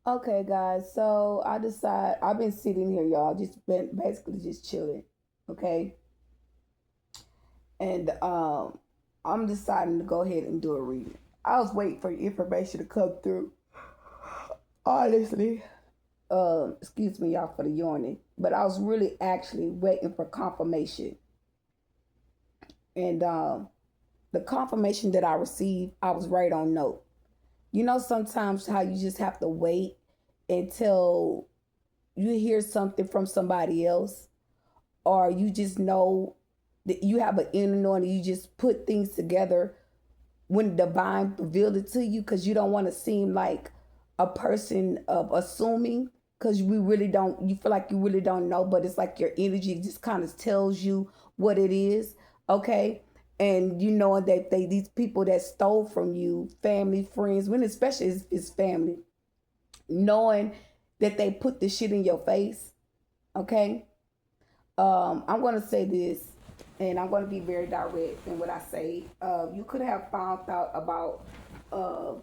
Okay, guys. So I've been sitting here, y'all, just been basically just chilling. Okay, and I'm deciding to go ahead and do a reading. I was waiting for information to come through. Honestly, excuse me, y'all, for the yawning, but I was really actually waiting for confirmation, and the confirmation that I received, I was right on note. You know, sometimes how you just have to wait until you hear something from somebody else, or you just know that you have an inner knowing, you just put things together when divine revealed it to you, because you don't want to seem like a person of assuming, because we really don't, you feel like you really don't know, but it's like your energy just kind of tells you what it is. Okay, and you know that these people that stole from you, family, friends, when especially it's family, knowing that they put the shit in your face. Okay, I'm going to say this, and I'm going to be very direct in what I say. You could have found out about. Uh,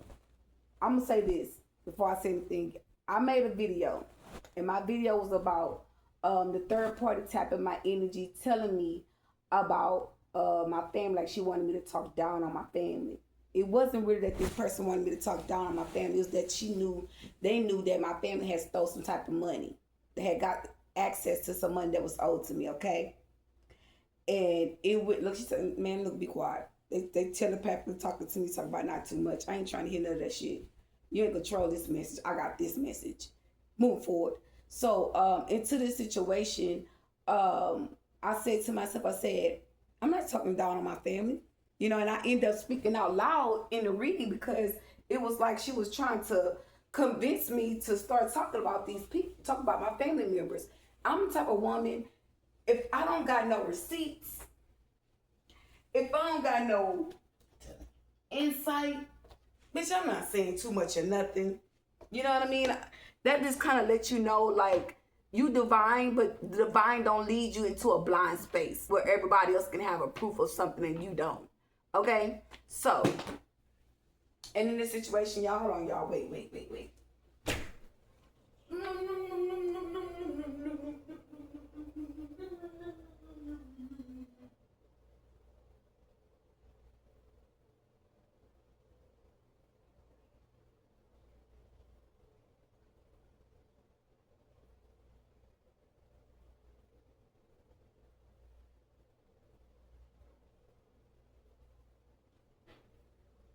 I'm gonna say this before I say anything. I made a video, and my video was about the third party tapping my energy, telling me about my family. Like she wanted me to talk down on my family. It wasn't really that this person wanted me to talk down on my family. It was that they knew that my family had stole some type of money. They had got access to some money that was owed to me. Okay, and it would look. She said, "Man, look, be quiet." They telepathically talking to me, talking about not too much. I ain't trying to hear none of that shit. You ain't control this message. I got this message. Move forward. So into this situation, I said to myself, I said, I'm not talking down on my family. You know, and I end up speaking out loud in the reading because it was like she was trying to convince me to start talking about these people, talk about my family members. I'm the type of woman, if I don't got no receipts, if I don't got no insight, bitch, I'm not saying too much or nothing. You know what I mean? That just kind of lets you know, like, you divine, but the divine don't lead you into a blind space where everybody else can have a proof of something and you don't. Okay? So, and in this situation, y'all, hold on, y'all, wait.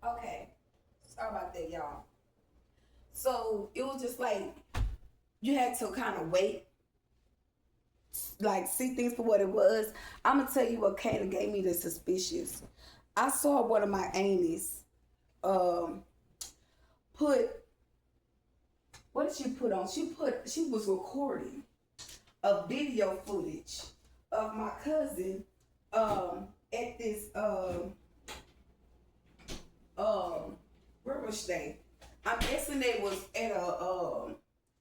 Okay. Sorry about that, y'all. So, it was just like, you had to kind of wait, like see things for what it was. I'm gonna tell you what kind of gave me the suspicious. I saw one of my aunties um put, what did she put on? She was recording a video footage of my cousin at this where was they? I'm guessing they was at a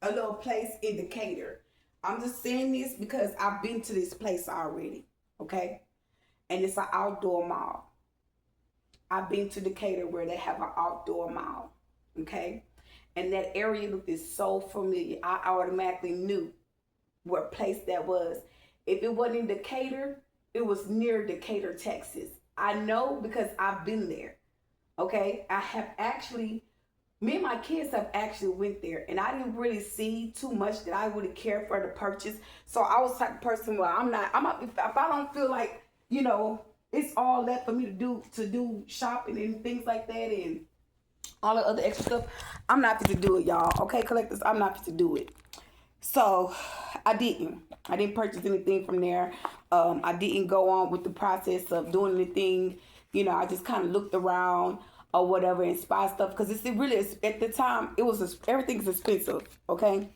little place in Decatur. I'm just saying this because I've been to this place already, okay? And it's an outdoor mall. I've been to Decatur where they have an outdoor mall, okay? And that area looked so familiar. I automatically knew what place that was. If it wasn't in Decatur, it was near Decatur, Texas. I know because I've been there. Okay, I have actually, me and my kids have actually went there, and I didn't really see too much that I really care for the purchase. So I was the type of person where if I don't feel like, it's all that for me to do shopping and things like that and all the other extra stuff, I'm not fit to do it, y'all. Okay, collectors, I'm not fit to do it. So I didn't purchase anything from there. I didn't go on with the process of doing anything. I just kind of looked around or whatever and spy stuff because it really is, at the time it was everything's expensive. Okay,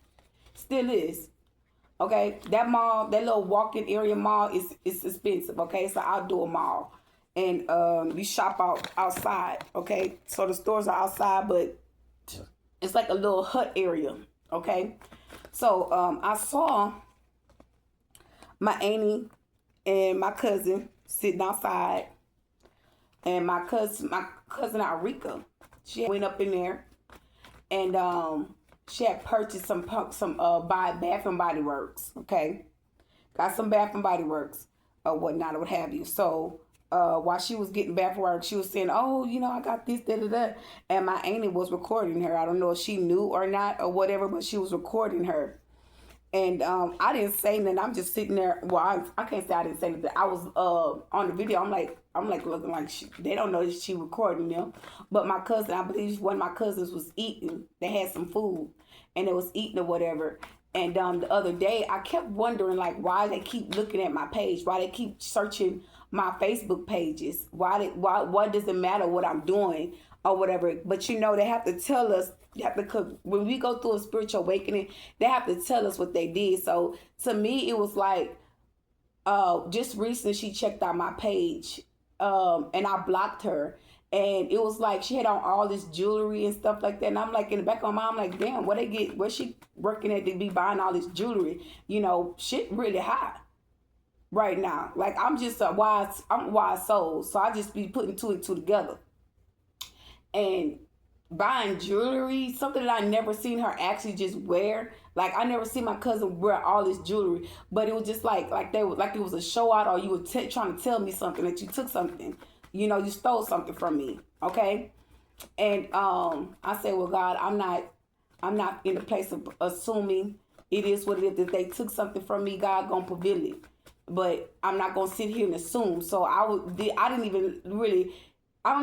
still is. Okay, that mall, that little walk-in area mall is expensive. Okay, it's an outdoor mall, and you shop outside. Okay, so the stores are outside, but it's like a little hut area. Okay, so I saw my auntie and my cousin sitting outside, and my cousin Arika, she went up in there, and She had purchased some Bath and Body Works. Okay, got some Bath and Body Works or whatnot or what have you. So while she was getting Bath Works, she was saying, "Oh, you know, I got this, da da da," and my auntie was recording her. I don't know if she knew or not or whatever, but she was recording her. And I didn't say nothing. I'm just sitting there. Well, I can't say I didn't say anything. I was on the video. I'm like looking like they don't know that she recording them. But my cousin, I believe one of my cousins was eating. They had some food, and they was eating or whatever. And the other day, I kept wondering like why they keep looking at my page, why they keep searching my Facebook pages, why does it matter what I'm doing or whatever? But you know, they have to tell us. When we go through a spiritual awakening, they have to tell us what they did. So to me, it was like, just recently she checked out my page, and I blocked her. And it was like she had on all this jewelry and stuff like that. And I'm like, in the back of my mind, I'm like, damn, where's she working at to be buying all this jewelry? You know, shit really high right now. Like I'm a wise soul. So I just be putting two and two together. And buying jewelry, something that I never seen her actually just wear. Like I never seen my cousin wear all this jewelry, but it was just like it was a show out, or you were trying to tell me something, that you took something, you know, you stole something from me, okay? And I said, well, God, I'm not in the place of assuming. It is what it is. If they took something from me, God gonna prevail it, but I'm not gonna sit here and assume. So I don't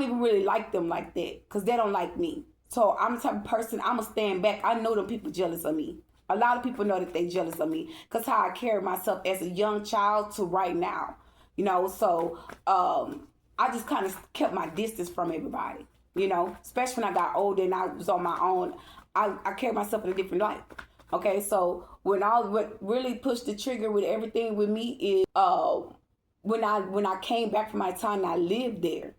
even really like them like that because they don't like me. So I'm the type of person, I'm going to stand back. I know them people jealous of me. A lot of people know that they jealous of me because how I carry myself as a young child to right now. You know, so I just kind of kept my distance from everybody. You know, especially when I got older and I was on my own. I carry myself in a different light. Okay, so what really pushed the trigger with everything with me is when I came back from my time and I lived there.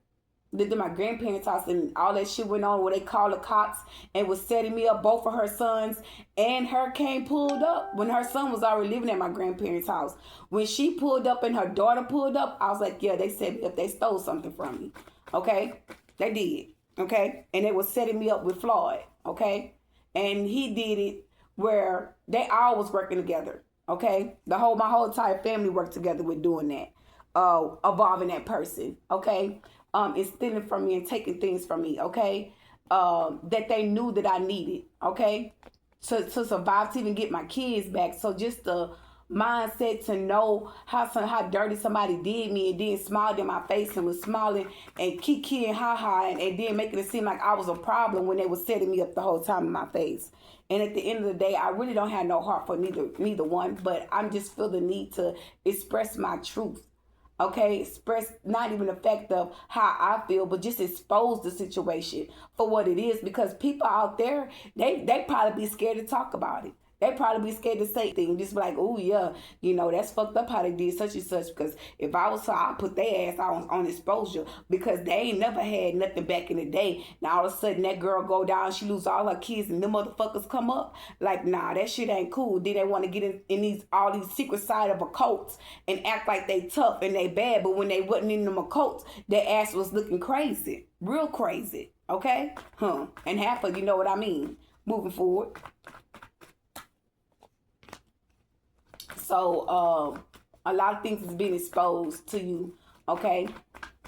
Lived in my grandparents' house and all that shit went on where they called the cops and was setting me up. Both of her sons and her came pulled up when her son was already living at my grandparents' house. When she pulled up and her daughter pulled up, I was like, yeah, they said if they stole something from me. Okay? They did. Okay? And they was setting me up with Floyd. Okay? And he did it where they all was working together. Okay? My whole entire family worked together with doing that. Evolving that person. Okay? And stealing from me and taking things from me, okay? That they knew that I needed, okay? To survive, to even get my kids back. So just the mindset to know how dirty somebody did me and then smiled in my face and was smiling and kiki and ha-ha and then making it seem like I was a problem when they were setting me up the whole time in my face. And at the end of the day, I really don't have no heart for neither one, but I'm just feel the need to express my truth. Okay, express not even the fact of how I feel, but just expose the situation for what it is. Because people out there, they probably be scared to talk about it. They probably be scared to say things. Just be like, oh yeah, you know, that's fucked up how they did such and such. Because if I was her, I'd put their ass on exposure. Because they ain't never had nothing back in the day. Now all of a sudden that girl go down, she lose all her kids and them motherfuckers come up. Like, nah, that shit ain't cool. Then they want to get in all these secret side of occults and act like they tough and they bad. But when they wasn't in them occults, their ass was looking crazy. Real crazy. Okay? And half of you know what I mean. Moving forward. So a lot of things is being exposed to you, okay,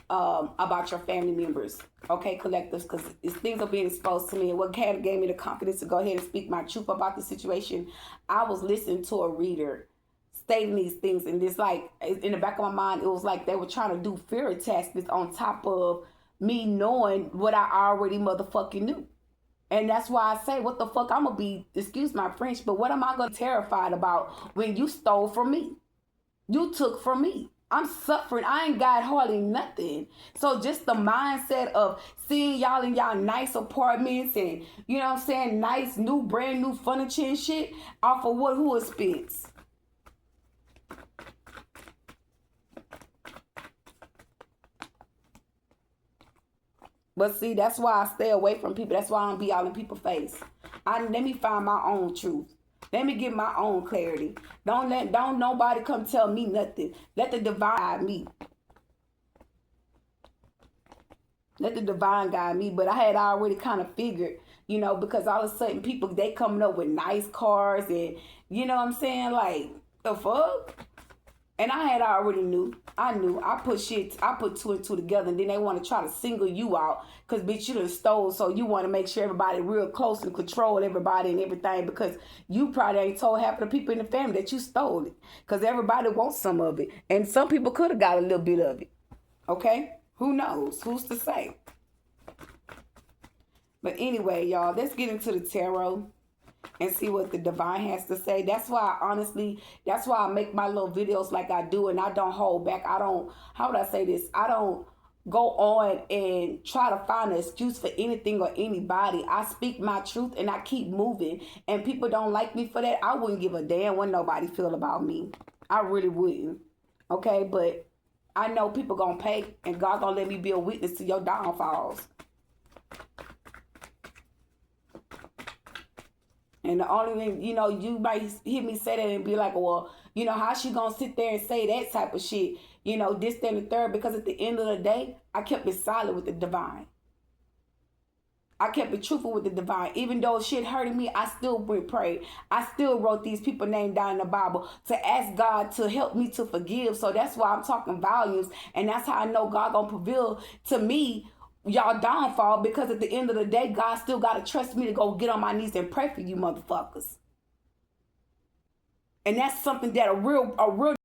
about your family members, okay, collectives, because things are being exposed to me. And what kind of gave me the confidence to go ahead and speak my truth about the situation, I was listening to a reader stating these things, and it's like, in the back of my mind, it was like they were trying to do fear attachments on top of me knowing what I already motherfucking knew. And that's why I say, what the fuck, I'm going to be, excuse my French, but what am I going to be terrified about when you stole from me? You took from me. I'm suffering. I ain't got hardly nothing. So just the mindset of seeing y'all in y'all nice apartments and, you know what I'm saying, nice, new, brand new furniture and shit, off of who expense? But see, that's why I stay away from people. That's why I don't be all in people's face. Let me find my own truth. Let me get my own clarity. Don't nobody come tell me nothing. Let the divine guide me. Let the divine guide me. But I had already kind of figured You know, because all of a sudden people, they coming up with nice cars and, you know what I'm saying? Like, the fuck? And I had already knew. I knew. I put two and two together, and then they want to try to single you out because, bitch, you done stole. So you want to make sure everybody real close and control everybody and everything because you probably ain't told half of the people in the family that you stole it because everybody wants some of it. And some people could have got a little bit of it. Okay? Who knows? Who's to say? But anyway, y'all, let's get into the tarot and see what the divine has to say. That's why I make my little videos like I do, and I don't hold back. I don't, how would I say this? I don't go on and try to find an excuse for anything or anybody. I speak my truth and I keep moving. And people don't like me for that. I wouldn't give a damn what nobody feel about me. I really wouldn't. Okay, but I know people gonna pay, and God gonna let me be a witness to your downfalls. And the only thing, you know, you might hear me say that and be like, well, you know, how she gonna sit there and say that type of shit? You know, this, that, and the third. Because at the end of the day, I kept it solid with the divine. I kept it truthful with the divine. Even though shit hurting me, I still went pray. I still wrote these people names down in the Bible to ask God to help me to forgive. So that's why I'm talking volumes. And that's how I know God gonna prevail to me y'all downfall, because at the end of the day, God still got to trust me to go get on my knees and pray for you motherfuckers. And that's something that a real